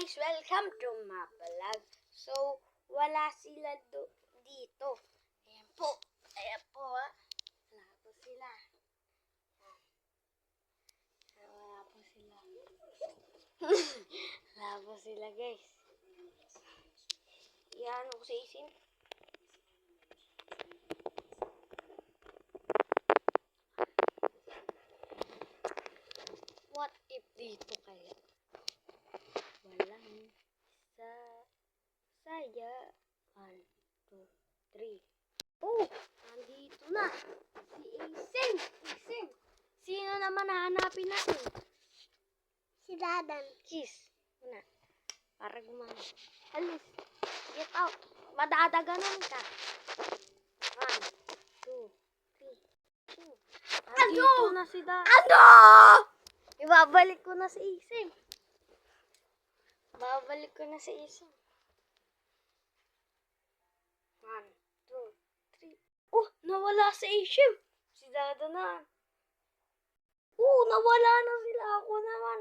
guys! Welcome to my vlog. So, wala sila dito. Ayan po. Ayan po ha. Wala po sila. Wala po sila. Wala po sila guys. Yan ako sa isin. What if dito kaya? Walang saya. 1, 2, 3. Oh! Nandito na. Si Ising. Sino naman hahanapin natin? Si Dadan. Kiss. Muna. Para gumana. Alis. Get out. Madadaganan ka. 1, 2, 3. Nandito na si Dadan. Ano? Ibabalik ko na si Ising. Babalik ko na sa Ising. 1, 2, 3. Oh, nawala sa Ising. Si Dada na. Oh, nawala na sila. Ako naman.